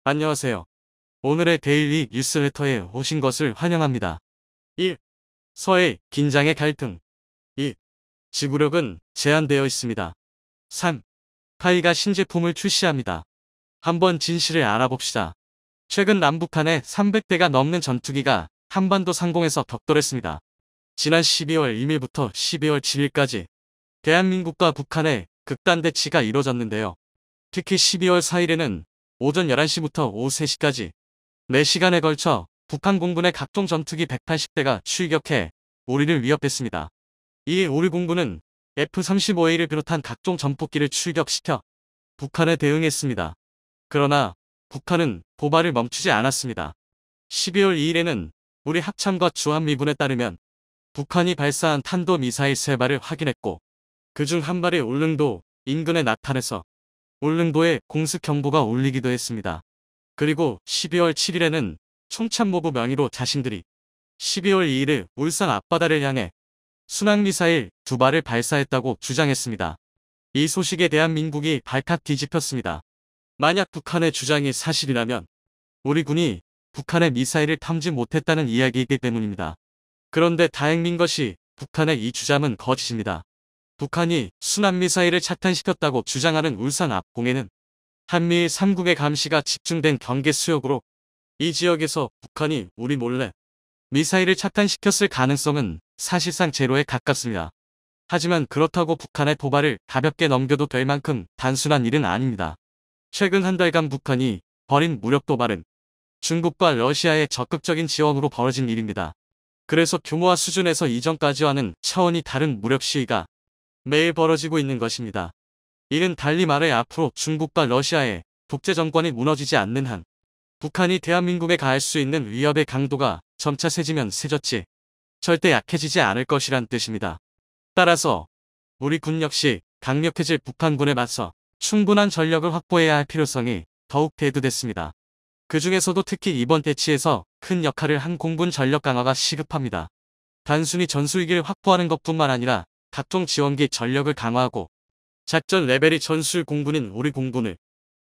안녕하세요. 오늘의 데일리 뉴스레터에 오신 것을 환영합니다. 1. 서해 긴장의 갈등. 2. 지구력은 제한되어 있습니다. 3. 카이가 신제품을 출시합니다. 한번 진실을 알아봅시다. 최근 남북한의 300대가 넘는 전투기가 한반도 상공에서 격돌했습니다. 지난 12월 1일부터 12월 7일까지 대한민국과 북한의 극단 대치가 이뤄졌는데요. 특히 12월 4일에는 오전 11시부터 오후 3시까지 4시간에 걸쳐 북한 공군의 각종 전투기 180대가 출격해 우리를 위협했습니다. 이에 우리 공군은 F-35A를 비롯한 각종 전폭기를 출격시켜 북한에 대응했습니다. 그러나 북한은 도발을 멈추지 않았습니다. 12월 2일에는 우리 합참과 주한미군에 따르면 북한이 발사한 탄도미사일 3발을 확인했고 그중 한 발이 울릉도 인근에 나타나서 울릉도에 공습경보가 울리기도 했습니다. 그리고 12월 7일에는 총참모부 명의로 자신들이 12월 2일에 울산 앞바다를 향해 순항미사일 2발을 발사했다고 주장했습니다. 이 소식에 대한민국이 발칵 뒤집혔습니다. 만약 북한의 주장이 사실이라면 우리 군이 북한의 미사일을 탐지 못했다는 이야기이기 때문입니다. 그런데 다행인 것이 북한의 이 주장은 거짓입니다. 북한이 순항미사일을 착탄시켰다고 주장하는 울산 앞공에는 한미일 3국의 감시가 집중된 경계 수역으로 이 지역에서 북한이 우리 몰래 미사일을 착탄시켰을 가능성은 사실상 제로에 가깝습니다. 하지만 그렇다고 북한의 도발을 가볍게 넘겨도 될 만큼 단순한 일은 아닙니다. 최근 한 달간 북한이 벌인 무력 도발은 중국과 러시아의 적극적인 지원으로 벌어진 일입니다. 그래서 규모와 수준에서 이전까지와는 차원이 다른 무력 시위가 매일 벌어지고 있는 것입니다. 이는 달리 말해 앞으로 중국과 러시아의 독재 정권이 무너지지 않는 한 북한이 대한민국에 가할 수 있는 위협의 강도가 점차 세지면 세졌지 절대 약해지지 않을 것이란 뜻입니다. 따라서 우리 군 역시 강력해질 북한군에 맞서 충분한 전력을 확보해야 할 필요성이 더욱 대두됐습니다. 그 중에서도 특히 이번 대치에서 큰 역할을 한 공군 전력 강화가 시급합니다. 단순히 전술기를 확보하는 것뿐만 아니라 각종 지원기 전력을 강화하고 작전 레벨이 전술 공군인 우리 공군을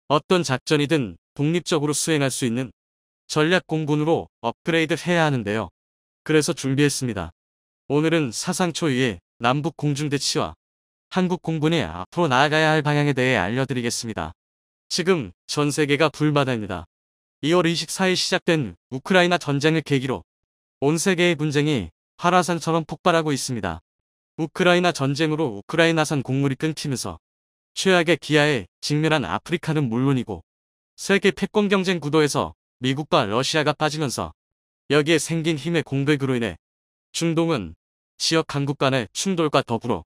어떤 작전이든 독립적으로 수행할 수 있는 전략 공군으로 업그레이드 해야 하는데요. 그래서 준비했습니다. 오늘은 사상 초유의 남북 공중대치와 한국 공군이 앞으로 나아가야 할 방향에 대해 알려드리겠습니다. 지금 전 세계가 불바다입니다. 2월 24일 시작된 우크라이나 전쟁을 계기로 온 세계의 분쟁이 활화산처럼 폭발하고 있습니다. 우크라이나 전쟁으로 우크라이나산 곡물이 끊기면서 최악의 기아에 직면한 아프리카는 물론이고 세계 패권 경쟁 구도에서 미국과 러시아가 빠지면서 여기에 생긴 힘의 공백으로 인해 중동은 지역 강국 간의 충돌과 더불어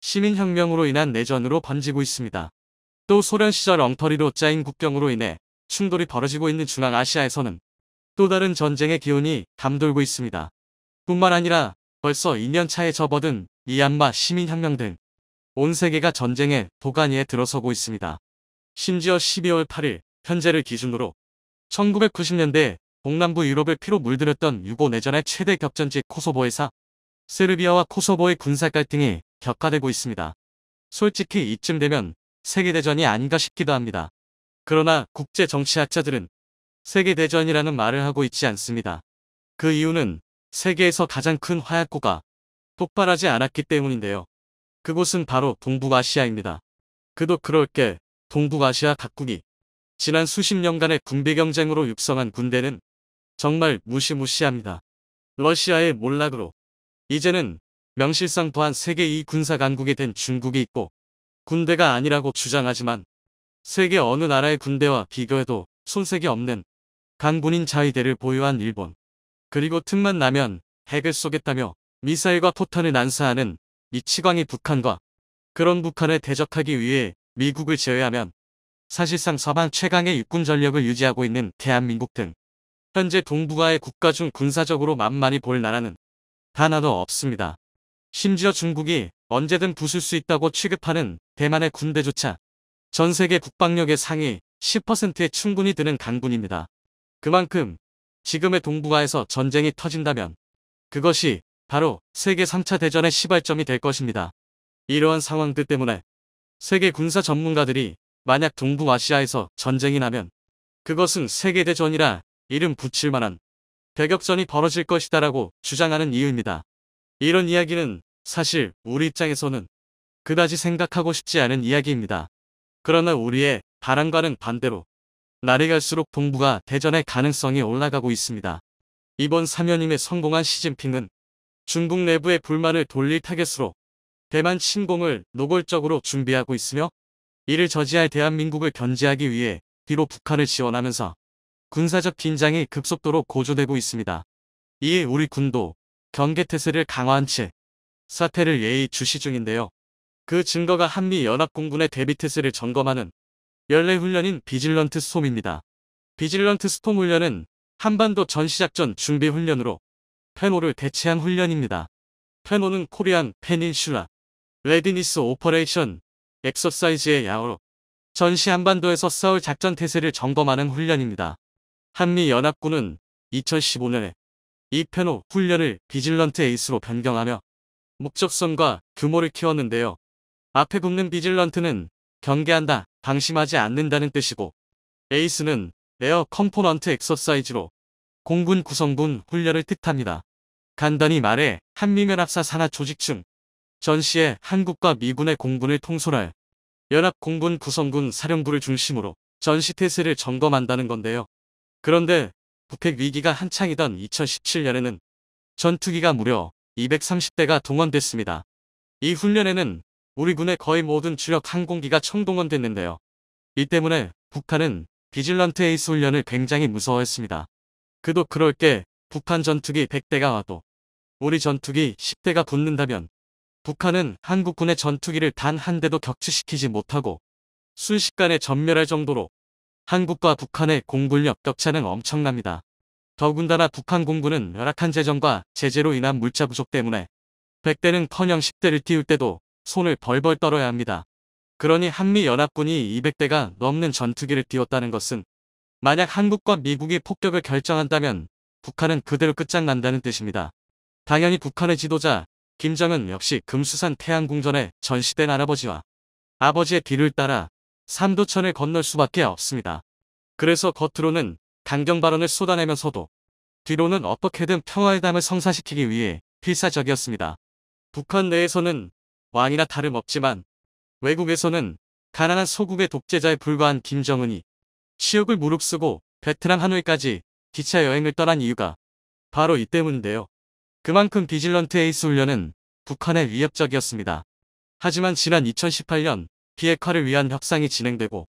시민혁명으로 인한 내전으로 번지고 있습니다. 또 소련 시절 엉터리로 짜인 국경으로 인해 충돌이 벌어지고 있는 중앙아시아에서는 또 다른 전쟁의 기운이 감돌고 있습니다. 뿐만 아니라 벌써 2년 차에 접어든 미얀마 시민혁명 등 온 세계가 전쟁의 도가니에 들어서고 있습니다. 심지어 12월 8일 현재를 기준으로 1990년대 동남부 유럽을 피로 물들였던 유고 내전의 최대 격전지 코소보에서 세르비아와 코소보의 군사 갈등이 격화되고 있습니다. 솔직히 이쯤 되면 세계대전이 아닌가 싶기도 합니다. 그러나 국제 정치학자들은 세계대전이라는 말을 하고 있지 않습니다. 그 이유는 세계에서 가장 큰 화약고가 폭발하지 않았기 때문인데요. 그곳은 바로 동북아시아입니다. 그도 그럴 게 동북아시아 각국이 지난 수십 년간의 군비 경쟁으로 육성한 군대는 정말 무시무시합니다. 러시아의 몰락으로 이제는 명실상 부한 세계 2 군사 강국이 된 중국이 있고 군대가 아니라고 주장하지만 세계 어느 나라의 군대와 비교해도 손색이 없는 강군인 자위대를 보유한 일본, 그리고 틈만 나면 핵을 쏘겠다며 미사일과 포탄을 난사하는 미치광이 북한과 그런 북한을 대적하기 위해 미국을 제외하면 사실상 서방 최강의 육군 전력을 유지하고 있는 대한민국 등 현재 동북아의 국가 중 군사적으로 만만히 볼 나라는 단 하나 없습니다. 심지어 중국이 언제든 부술 수 있다고 취급하는 대만의 군대조차 전 세계 국방력의 상위 10%에 충분히 드는 강군입니다. 그만큼 지금의 동북아에서 전쟁이 터진다면 그것이 바로 세계 3차 대전의 시발점이 될 것입니다. 이러한 상황들 때문에 세계 군사 전문가들이 만약 동북아시아에서 전쟁이 나면 그것은 세계대전이라 이름 붙일 만한 대격전이 벌어질 것이다라고 주장하는 이유입니다. 이런 이야기는 사실 우리 입장에서는 그다지 생각하고 싶지 않은 이야기입니다. 그러나 우리의 바람과는 반대로 날이 갈수록 동북아 대전의 가능성이 올라가고 있습니다. 이번 사면임에 성공한 시진핑은 중국 내부의 불만을 돌릴 타겟으로 대만 침공을 노골적으로 준비하고 있으며 이를 저지할 대한민국을 견제하기 위해 뒤로 북한을 지원하면서 군사적 긴장이 급속도로 고조되고 있습니다. 이에 우리 군도 경계태세를 강화한 채 사태를 예의주시 중인데요. 그 증거가 한미연합공군의 대비태세를 점검하는 연례훈련인 비질런트 스톰입니다. 비질런트 스톰 훈련은 한반도 전시작전 준비훈련으로 페노를 대체한 훈련입니다. 페노는 코리안 페닌슐라 레디니스 오퍼레이션 엑서사이즈의 야어로 전시 한반도에서 싸울 작전 태세를 점검하는 훈련입니다. 한미연합군은 2015년에 이 페노 훈련을 비질런트 에이스로 변경하며 목적성과 규모를 키웠는데요. 앞에 붙는 비질런트는 경계한다, 방심하지 않는다는 뜻이고 에이스는 에어 컴포넌트 엑서사이즈로 공군 구성군 훈련을 뜻합니다. 간단히 말해 한미연합사 산하 조직층 전시에 한국과 미군의 공군을 통솔할 연합공군 구성군 사령부를 중심으로 전시태세를 점검한다는 건데요. 그런데 북핵 위기가 한창이던 2017년에는 전투기가 무려 230대가 동원됐습니다. 이 훈련에는 우리 군의 거의 모든 주력 항공기가 총동원됐는데요. 이 때문에 북한은 비질런트 에이스 훈련을 굉장히 무서워했습니다. 그도 그럴 게 북한 전투기 100대가 와도 우리 전투기 10대가 붙는다면 북한은 한국군의 전투기를 단 한 대도 격추시키지 못하고 순식간에 전멸할 정도로 한국과 북한의 공군력 격차는 엄청납니다. 더군다나 북한 공군은 열악한 재정과 제재로 인한 물자 부족 때문에 100대는커녕 10대를 띄울 때도 손을 벌벌 떨어야 합니다. 그러니 한미연합군이 200대가 넘는 전투기를 띄웠다는 것은 만약 한국과 미국이 폭격을 결정한다면 북한은 그대로 끝장난다는 뜻입니다. 당연히 북한의 지도자 김정은 역시 금수산 태양궁전에 전시된 할아버지와 아버지의 뒤를 따라 삼도천을 건널 수밖에 없습니다. 그래서 겉으로는 강경 발언을 쏟아내면서도 뒤로는 어떻게든 평화의 담을 성사시키기 위해 필사적이었습니다. 북한 내에서는 왕이나 다름없지만 외국에서는 가난한 소국의 독재자에 불과한 김정은이 치욕을 무릅쓰고 베트남 하노이까지 기차 여행을 떠난 이유가 바로 이 때문인데요. 그만큼 비질런트 에이스 훈련은 북한에 위협적이었습니다. 하지만 지난 2018년 비핵화를 위한 협상이 진행되고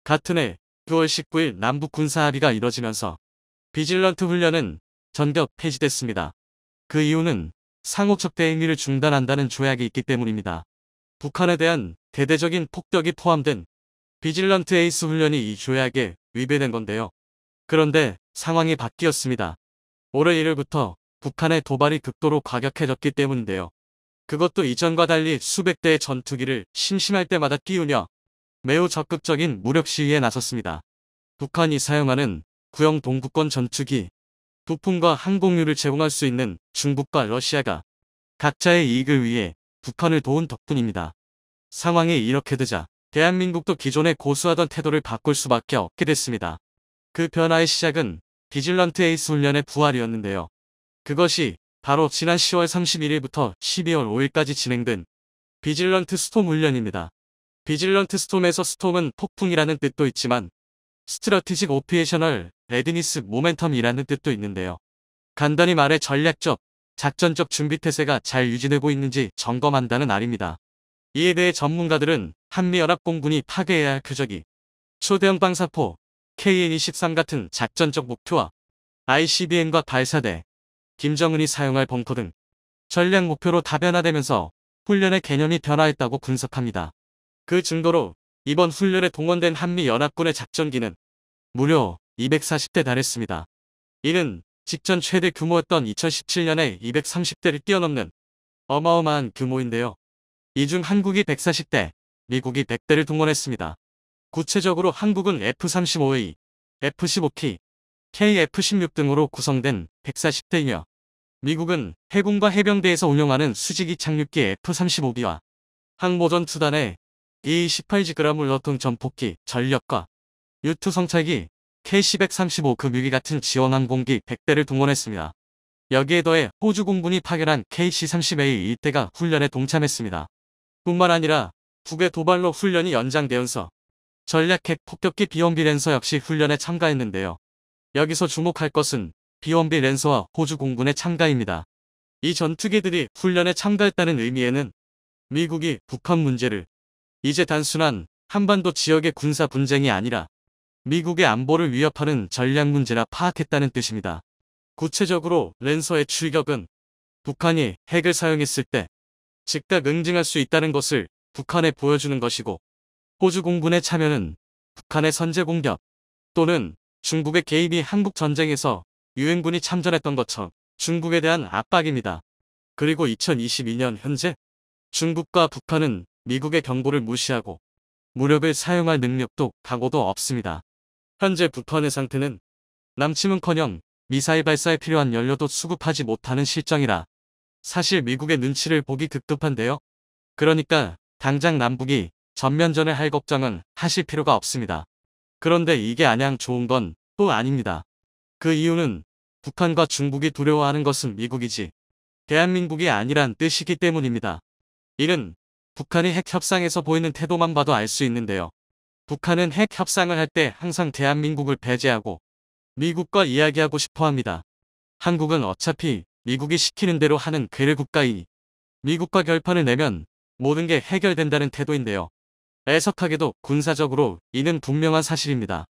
같은 해 9월 19일 남북 군사합의가 이뤄지면서 비질런트 훈련은 전격 폐지됐습니다. 그 이유는 상호적 대행위를 중단한다는 조약이 있기 때문입니다. 북한에 대한 대대적인 폭격이 포함된 비질런트 에이스 훈련이 이 조약에 위배된 건데요. 그런데 상황이 바뀌었습니다. 올해 1월부터 북한의 도발이 극도로 과격해졌기 때문인데요. 그것도 이전과 달리 수백 대의 전투기를 심심할 때마다 띄우며 매우 적극적인 무력 시위에 나섰습니다. 북한이 사용하는 구형 동구권 전투기, 부품과 항공유를 제공할 수 있는 중국과 러시아가 각자의 이익을 위해 북한을 도운 덕분입니다. 상황이 이렇게 되자 대한민국도 기존에 고수하던 태도를 바꿀 수밖에 없게 됐습니다. 그 변화의 시작은 비질런트 에이스 훈련의 부활이었는데요. 그것이 바로 지난 10월 31일부터 12월 5일까지 진행된 비질런트 스톰 훈련입니다. 비질런트 스톰에서 스톰은 폭풍이라는 뜻도 있지만 스트러티직 오피에셔널 레디니스 모멘텀이라는 뜻도 있는데요. 간단히 말해 전략적, 작전적 준비태세가 잘 유지되고 있는지 점검한다는 말입니다. 이에 대해 전문가들은 한미연합공군이 파괴해야 할 표적이 초대형 방사포 KN-23 같은 작전적 목표와 ICBM과 발사대, 김정은이 사용할 벙커 등 전략 목표로 다변화되면서 훈련의 개념이 변화했다고 분석합니다. 그 증거로 이번 훈련에 동원된 한미연합군의 작전기는 무려 240대 달했습니다. 이는 직전 최대 규모였던 2017년에 230대를 뛰어넘는 어마어마한 규모인데요. 이 중 한국이 140대, 미국이 100대를 동원했습니다. 구체적으로 한국은 F-35A, F-15K, KF-16 등으로 구성된 140대이며 미국은 해군과 해병대에서 운용하는 수직이 착륙기 F-35B와 항모전 투단의 E-18G 그라물러통 전폭기 전력과 U-2 성찰기 KC-135 금유기 같은 지원 항공기 100대를 동원했습니다. 여기에 더해 호주 공군이 파견한 KC-30A 1대가 훈련에 동참했습니다. 뿐만 아니라 북의 도발로 훈련이 연장되면서 전략핵 폭격기 B-1B 랜서 역시 훈련에 참가했는데요. 여기서 주목할 것은 B-1B 랜서와 호주 공군의 참가입니다. 이 전투기들이 훈련에 참가했다는 의미에는 미국이 북한 문제를 이제 단순한 한반도 지역의 군사 분쟁이 아니라 미국의 안보를 위협하는 전략 문제라 파악했다는 뜻입니다. 구체적으로 랜서의 출격은 북한이 핵을 사용했을 때 즉각 응징할 수 있다는 것을 북한에 보여주는 것이고, 호주 공군의 참여는 북한의 선제 공격 또는 중국의 개입이 한국 전쟁에서 유엔군이 참전했던 것처럼 중국에 대한 압박입니다. 그리고 2022년 현재 중국과 북한은 미국의 경고를 무시하고 무력을 사용할 능력도 각오도 없습니다. 현재 북한의 상태는 남침은커녕 미사일 발사에 필요한 연료도 수급하지 못하는 실정이라 사실 미국의 눈치를 보기 급급한데요. 그러니까 당장 남북이 전면전을 할 걱정은 하실 필요가 없습니다. 그런데 이게 안양 좋은 건 또 아닙니다. 그 이유는 북한과 중국이 두려워하는 것은 미국이지 대한민국이 아니란 뜻이기 때문입니다. 이는 북한이 핵 협상에서 보이는 태도만 봐도 알 수 있는데요. 북한은 핵 협상을 할 때 항상 대한민국을 배제하고 미국과 이야기하고 싶어 합니다. 한국은 어차피 미국이 시키는 대로 하는 괴뢰 국가이니 미국과 결판을 내면 모든 게 해결된다는 태도인데요. 애석하게도 군사적으로 이는 분명한 사실입니다.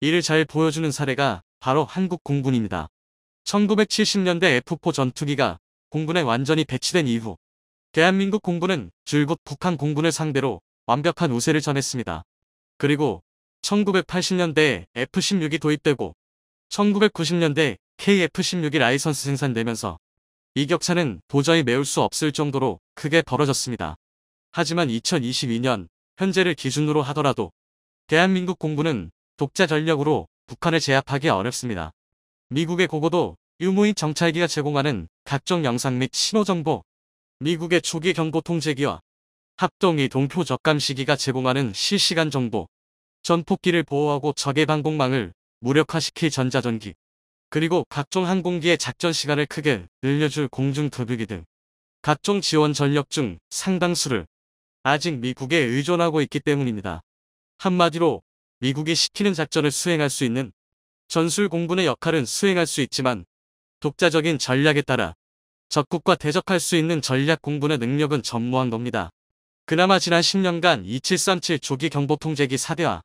이를 잘 보여주는 사례가 바로 한국 공군입니다. 1970년대 F4 전투기가 공군에 완전히 배치된 이후 대한민국 공군은 줄곧 북한 공군을 상대로 완벽한 우세를 전했습니다. 그리고 1980년대에 F-16이 도입되고 1990년대 KF-16이 라이선스 생산되면서 이 격차는 도저히 메울 수 없을 정도로 크게 벌어졌습니다. 하지만 2022년 현재를 기준으로 하더라도 대한민국 공군은 독자 전력으로 북한을 제압하기 어렵습니다. 미국의 고고도 유무인 정찰기가 제공하는 각종 영상 및 신호정보, 미국의 초기 경보 통제기와 합동이 동표 적감시기가 제공하는 실시간 정보, 전폭기를 보호하고 적의 방공망을 무력화시킬 전자전기, 그리고 각종 항공기의 작전 시간을 크게 늘려줄 공중급유기 등 각종 지원 전력 중 상당수를 아직 미국에 의존하고 있기 때문입니다. 한마디로 미국이 시키는 작전을 수행할 수 있는 전술 공군의 역할은 수행할 수 있지만 독자적인 전략에 따라 적국과 대적할 수 있는 전략 공군의 능력은 전무한 겁니다. 그나마 지난 10년간 2737 조기 경보통제기 4대와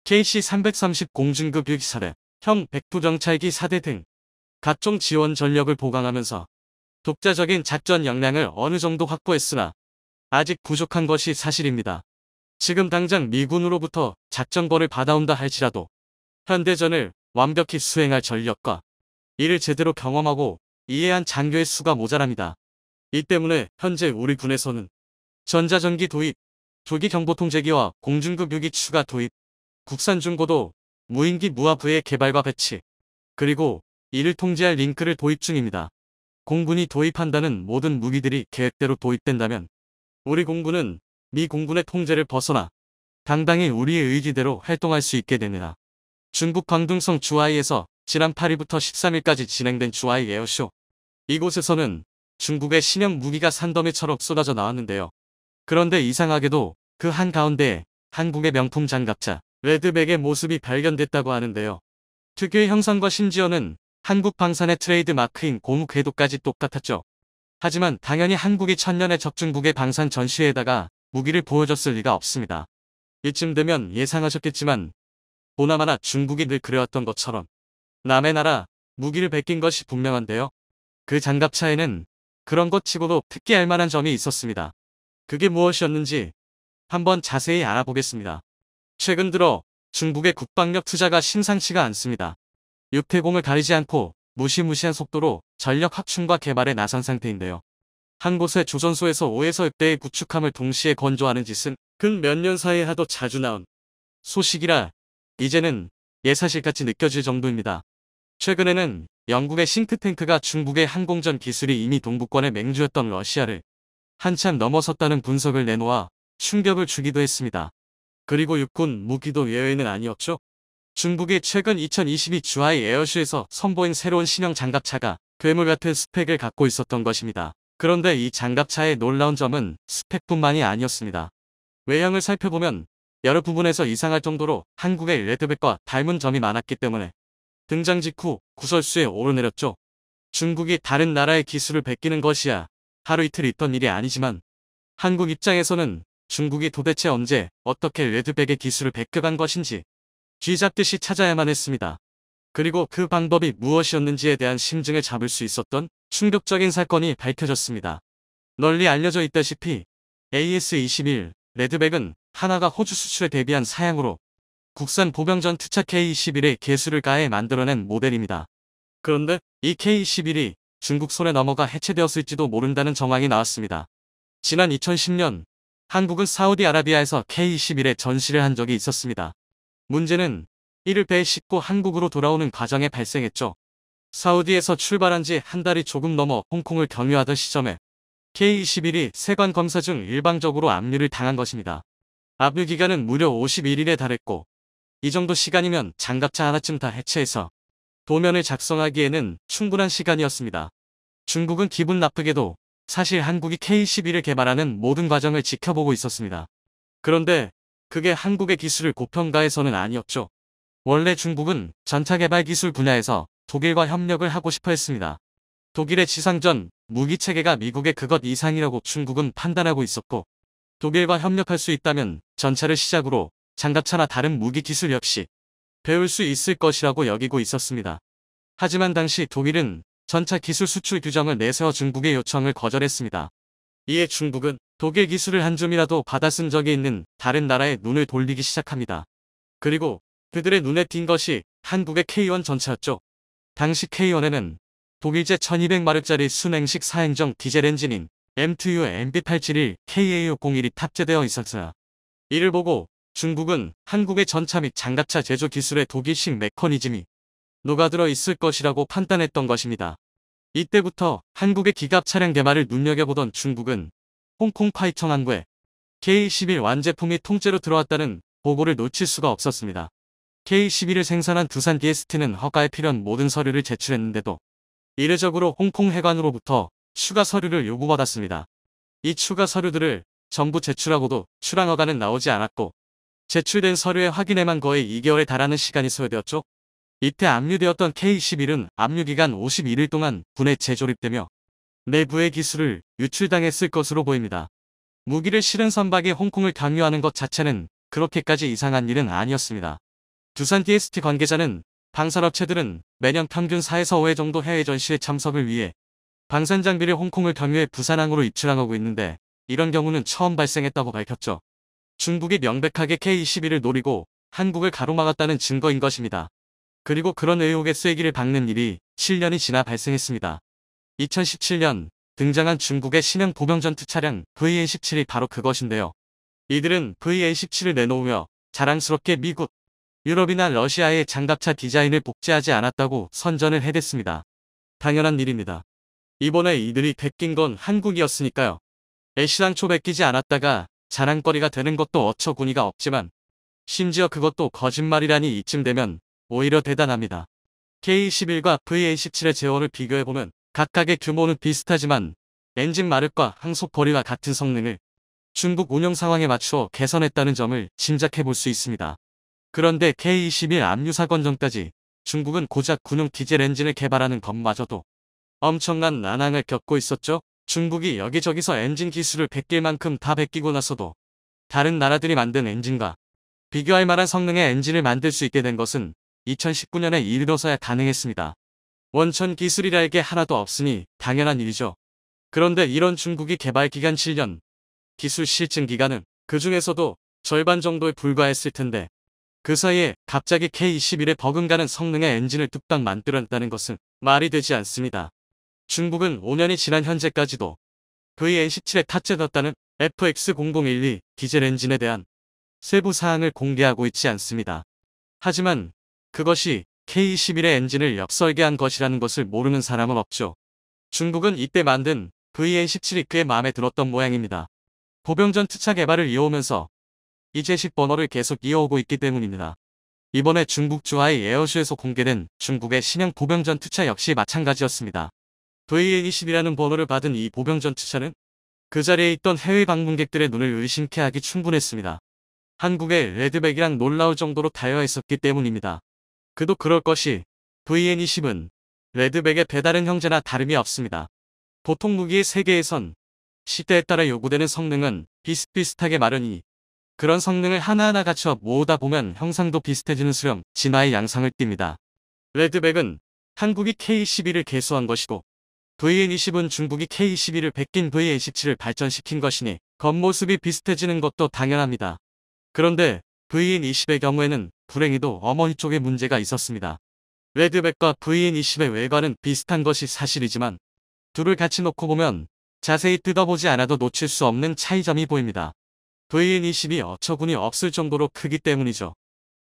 KC-330 공중급 유기 4대, 형 백두정찰기 4대 등 각종 지원 전력을 보강하면서 독자적인 작전 역량을 어느 정도 확보했으나 아직 부족한 것이 사실입니다. 지금 당장 미군으로부터 작전권을 받아온다 할지라도 현대전을 완벽히 수행할 전력과 이를 제대로 경험하고 이해한 장교의 수가 모자랍니다. 이 때문에 현재 우리 군에서는 전자전기 도입, 조기 경보통제기와 공중급 유기 추가 도입, 국산 중고도 무인기 무화부의 개발과 배치, 그리고 이를 통제할 링크를 도입 중입니다. 공군이 도입한다는 모든 무기들이 계획대로 도입된다면 우리 공군은 미 공군의 통제를 벗어나 당당히 우리의 의지대로 활동할 수 있게 됩니다. 중국 광둥성 주하이에서 지난 8일부터 13일까지 진행된 주하이 에어쇼. 이곳에서는 중국의 신형 무기가 산더미처럼 쏟아져 나왔는데요. 그런데 이상하게도 그 한가운데에 한국의 명품 장갑차 레드백의 모습이 발견됐다고 하는데요. 특유의 형상과 심지어는 한국 방산의 트레이드 마크인 고무 궤도까지 똑같았죠. 하지만 당연히 한국이 천년의 적중국의 방산 전시회에다가 무기를 보여줬을 리가 없습니다. 이쯤 되면 예상하셨겠지만 보나마나 중국이 늘 그래왔던 것처럼 남의 나라 무기를 베낀 것이 분명한데요. 그 장갑차에는 그런 것 치고도 특기할 만한 점이 있었습니다. 그게 무엇이었는지 한번 자세히 알아보겠습니다. 최근 들어 중국의 국방력 투자가 심상치가 않습니다. 육태공을 가리지 않고 무시무시한 속도로 전력 확충과 개발에 나선 상태인데요. 한 곳의 조선소에서 5에서 6대의 구축함을 동시에 건조하는 짓은 근 몇 년 사이에 하도 자주 나온 소식이라 이제는 예사실같이 느껴질 정도입니다. 최근에는 영국의 싱크탱크가 중국의 항공전 기술이 이미 동북권의 맹주였던 러시아를 한참 넘어섰다는 분석을 내놓아 충격을 주기도 했습니다. 그리고 육군 무기도 예외는 아니었죠. 중국이 최근 2022 주하이 에어쇼에서 선보인 새로운 신형 장갑차가 괴물 같은 스펙을 갖고 있었던 것입니다. 그런데 이 장갑차의 놀라운 점은 스펙뿐만이 아니었습니다. 외형을 살펴보면 여러 부분에서 이상할 정도로 한국의 레드백과 닮은 점이 많았기 때문에 등장 직후 구설수에 오르내렸죠. 중국이 다른 나라의 기술을 베끼는 것이야 하루 이틀 있던 일이 아니지만 한국 입장에서는 중국이 도대체 언제 어떻게 레드백의 기술을 베껴간 것인지 쥐잡듯이 찾아야만 했습니다. 그리고 그 방법이 무엇이었는지에 대한 심증을 잡을 수 있었던 충격적인 사건이 밝혀졌습니다. 널리 알려져 있다시피 AS-21 레드백은 하나가 호주 수출에 대비한 사양으로 국산 보병전 투차 K-21의 개수를 가해 만들어낸 모델입니다. 그런데 이 K-21이 중국 손에 넘어가 해체되었을지도 모른다는 정황이 나왔습니다. 지난 2010년 한국은 사우디아라비아에서 K-21에 전시를 한 적이 있었습니다. 문제는 이를 배에 싣고 한국으로 돌아오는 과정에 발생했죠. 사우디에서 출발한 지 한 달이 조금 넘어 홍콩을 경유하던 시점에 K-21이 세관 검사 중 일방적으로 압류를 당한 것입니다. 압류 기간은 무려 51일에 달했고 이 정도 시간이면 장갑차 하나쯤 다 해체해서 도면을 작성하기에는 충분한 시간이었습니다. 중국은 기분 나쁘게도 사실 한국이 K-11을 개발하는 모든 과정을 지켜보고 있었습니다. 그런데 그게 한국의 기술을 고평가해서는 아니었죠. 원래 중국은 전차 개발 기술 분야에서 독일과 협력을 하고 싶어 했습니다. 독일의 지상전 무기 체계가 미국의 그것 이상이라고 중국은 판단하고 있었고 독일과 협력할 수 있다면 전차를 시작으로 장갑차나 다른 무기 기술 역시 배울 수 있을 것이라고 여기고 있었습니다. 하지만 당시 독일은 전차 기술 수출 규정을 내세워 중국의 요청을 거절했습니다. 이에 중국은 독일 기술을 한 줌이라도 받아쓴 적이 있는 다른 나라에 눈을 돌리기 시작합니다. 그리고 그들의 눈에 띈 것이 한국의 K1 전차였죠. 당시 K1에는 독일제 1200마력짜리 순행식 사행정 디젤 엔진인 M2U MB871 KA601이 탑재되어 있었어요. 이를 보고 중국은 한국의 전차 및 장갑차 제조 기술에 독일식 메커니즘이 녹아들어 있을 것이라고 판단했던 것입니다. 이때부터 한국의 기갑 차량 개발을 눈여겨보던 중국은 홍콩 파이청 항구에 K-11 완제품이 통째로 들어왔다는 보고를 놓칠 수가 없었습니다. K-11을 생산한 두산 DST는 허가에 필요한 모든 서류를 제출했는데도 이례적으로 홍콩 해관으로부터 추가 서류를 요구받았습니다. 이 추가 서류들을 전부 제출하고도 출항 허가는 나오지 않았고 제출된 서류의 확인에만 거의 2개월에 달하는 시간이 소요되었죠. 이때 압류되었던 K-11은 압류기간 51일 동안 군에 재조립되며 내부의 기술을 유출당했을 것으로 보입니다. 무기를 실은 선박이 홍콩을 강요하는 것 자체는 그렇게까지 이상한 일은 아니었습니다. 두산 DST 관계자는 방산업체들은 매년 평균 4에서 5회 정도 해외 전시회 참석을 위해 방산 장비를 홍콩을 경유해 부산항으로 입출항하고 있는데 이런 경우는 처음 발생했다고 밝혔죠. 중국이 명백하게 K-21을 노리고 한국을 가로막았다는 증거인 것입니다. 그리고 그런 의혹의 쐐기를 박는 일이 7년이 지나 발생했습니다. 2017년 등장한 중국의 신형 보병전투 차량 VN-17이 바로 그것인데요. 이들은 VN-17을 내놓으며 자랑스럽게 미국, 유럽이나 러시아의 장갑차 디자인을 복제하지 않았다고 선전을 해댔습니다. 당연한 일입니다. 이번에 이들이 베낀 건 한국이었으니까요. 애시당초 베끼지 않았다가 자랑거리가 되는 것도 어처구니가 없지만 심지어 그것도 거짓말이라니 이쯤 되면 오히려 대단합니다. K-11과 VN-17의 제원을 비교해보면 각각의 규모는 비슷하지만 엔진 마력과 항속 거리와 같은 성능을 중국 운용 상황에 맞추어 개선했다는 점을 짐작해볼 수 있습니다. 그런데 K-21 압류 사건 전까지 중국은 고작 군용 디젤 엔진을 개발하는 것마저도 엄청난 난항을 겪고 있었죠. 중국이 여기저기서 엔진 기술을 베낄 만큼 다 베끼고 나서도 다른 나라들이 만든 엔진과 비교할 만한 성능의 엔진을 만들 수 있게 된 것은 2019년에 이르러서야 가능했습니다. 원천 기술이랄 게 하나도 없으니 당연한 일이죠. 그런데 이런 중국이 개발 기간 7년, 기술 실증 기간은 그 중에서도 절반 정도에 불과했을 텐데 그 사이에 갑자기 K-21에 버금가는 성능의 엔진을 뚝딱 만들었다는 것은 말이 되지 않습니다. 중국은 5년이 지난 현재까지도 VN-17에 탑재됐다는 FX0012 디젤 엔진에 대한 세부 사항을 공개하고 있지 않습니다. 하지만 그것이 K-21의 엔진을 역설계한 것이라는 것을 모르는 사람은 없죠. 중국은 이때 만든 VN-17이 꽤 마음에 들었던 모양입니다. 보병전 투차 개발을 이어오면서 이제식 번호를 계속 이어오고 있기 때문입니다. 이번에 중국 주하이 에어쇼에서 공개된 중국의 신형 보병전투차 역시 마찬가지였습니다. VN-20이라는 번호를 받은 이 보병전투차는 그 자리에 있던 해외 방문객들의 눈을 의심케 하기 충분했습니다. 한국의 레드백이랑 놀라울 정도로 다여있었기 때문입니다. 그도 그럴 것이 VN-20은 레드백의 배다른 형제나 다름이 없습니다. 보통 무기의 세계에선 시대에 따라 요구되는 성능은 비슷비슷하게 마련이니 그런 성능을 하나하나 갖춰 모으다 보면 형상도 비슷해지는 수렴, 진화의 양상을 띱니다. 레드백은 한국이 K-12를 개수한 것이고 VN-20은 중국이 K-12를 베낀 VN-17을 발전시킨 것이니 겉모습이 비슷해지는 것도 당연합니다. 그런데 VN-20의 경우에는 불행히도 어머니 쪽에 문제가 있었습니다. 레드백과 VN-20의 외관은 비슷한 것이 사실이지만 둘을 같이 놓고 보면 자세히 뜯어보지 않아도 놓칠 수 없는 차이점이 보입니다. VN-20이 어처구니 없을 정도로 크기 때문이죠.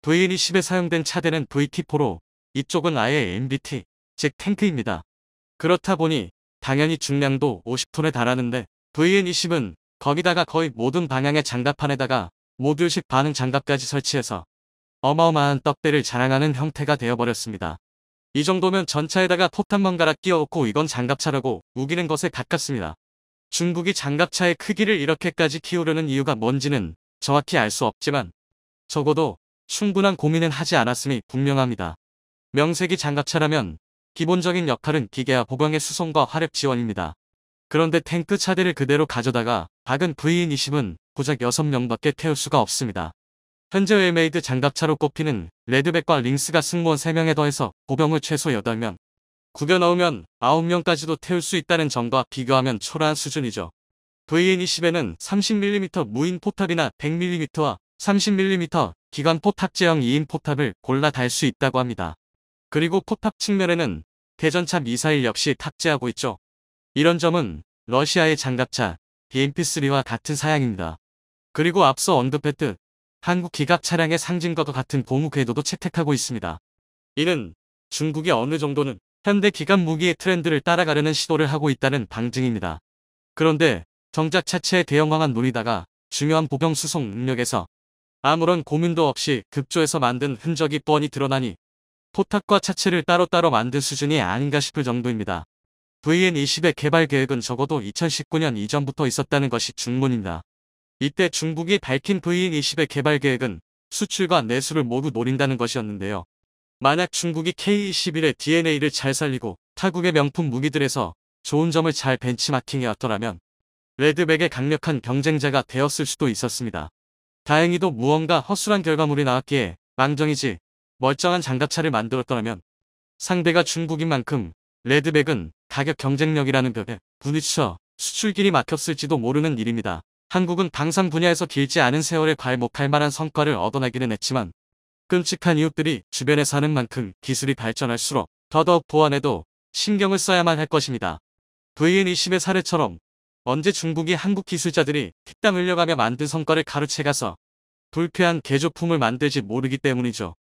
VN-20에 사용된 차대는 VT4로 이쪽은 아예 MBT, 즉 탱크입니다. 그렇다 보니 당연히 중량도 50톤에 달하는데 VN-20은 거기다가 거의 모든 방향의 장갑판에다가 모듈식 반응 장갑까지 설치해서 어마어마한 떡대를 자랑하는 형태가 되어버렸습니다. 이 정도면 전차에다가 포탄만 갈아 끼워놓고 이건 장갑차라고 우기는 것에 가깝습니다. 중국이 장갑차의 크기를 이렇게까지 키우려는 이유가 뭔지는 정확히 알 수 없지만 적어도 충분한 고민은 하지 않았음이 분명합니다. 명색이 장갑차라면 기본적인 역할은 기계와 보병의 수송과 화력 지원입니다. 그런데 탱크 차대를 그대로 가져다가 박은 VN-20은 고작 6명밖에 태울 수가 없습니다. 현재 웰메이드 장갑차로 꼽히는 레드백과 링스가 승무원 3명에 더해서 보병을 최소 8명, 구겨 넣으면 9명까지도 태울 수 있다는 점과 비교하면 초라한 수준이죠. VN-20에는 30mm 무인 포탑이나 100mm와 30mm 기관포 탑재형 2인 포탑을 골라 달 수 있다고 합니다. 그리고 포탑 측면에는 대전차 미사일 역시 탑재하고 있죠. 이런 점은 러시아의 장갑차 BMP-3와 같은 사양입니다. 그리고 앞서 언급했듯 한국 기갑 차량의 상징과 같은 고무 궤도도 채택하고 있습니다. 이는 중국이 어느 정도는 현대 기갑 무기의 트렌드를 따라가려는 시도를 하고 있다는 방증입니다. 그런데 정작 차체의 대형화한 논의다가 중요한 보병 수송 능력에서 아무런 고민도 없이 급조해서 만든 흔적이 뻔히 드러나니 포탑과 차체를 따로따로 만든 수준이 아닌가 싶을 정도입니다. VN-20의 개발 계획은 적어도 2019년 이전부터 있었다는 것이 중문입니다. 이때 중국이 밝힌 VN-20의 개발 계획은 수출과 내수를 모두 노린다는 것이었는데요. 만약 중국이 K-21의 DNA를 잘 살리고 타국의 명품 무기들에서 좋은 점을 잘 벤치마킹해왔더라면 레드백의 강력한 경쟁자가 되었을 수도 있었습니다. 다행히도 무언가 허술한 결과물이 나왔기에 망정이지 멀쩡한 장갑차를 만들었더라면 상대가 중국인 만큼 레드백은 가격 경쟁력이라는 벽에 부딪혀 수출길이 막혔을지도 모르는 일입니다. 한국은 방산 분야에서 길지 않은 세월에 괄목할 만한 성과를 얻어내기는 했지만 끔찍한 이웃들이 주변에 사는 만큼 기술이 발전할수록 더더욱 보완에도 신경을 써야만 할 것입니다. VN-20의 사례처럼 언제 중국이 한국 기술자들이 피땀 흘려가며 만든 성과를 가로채가서 불쾌한 개조품을 만들지 모르기 때문이죠.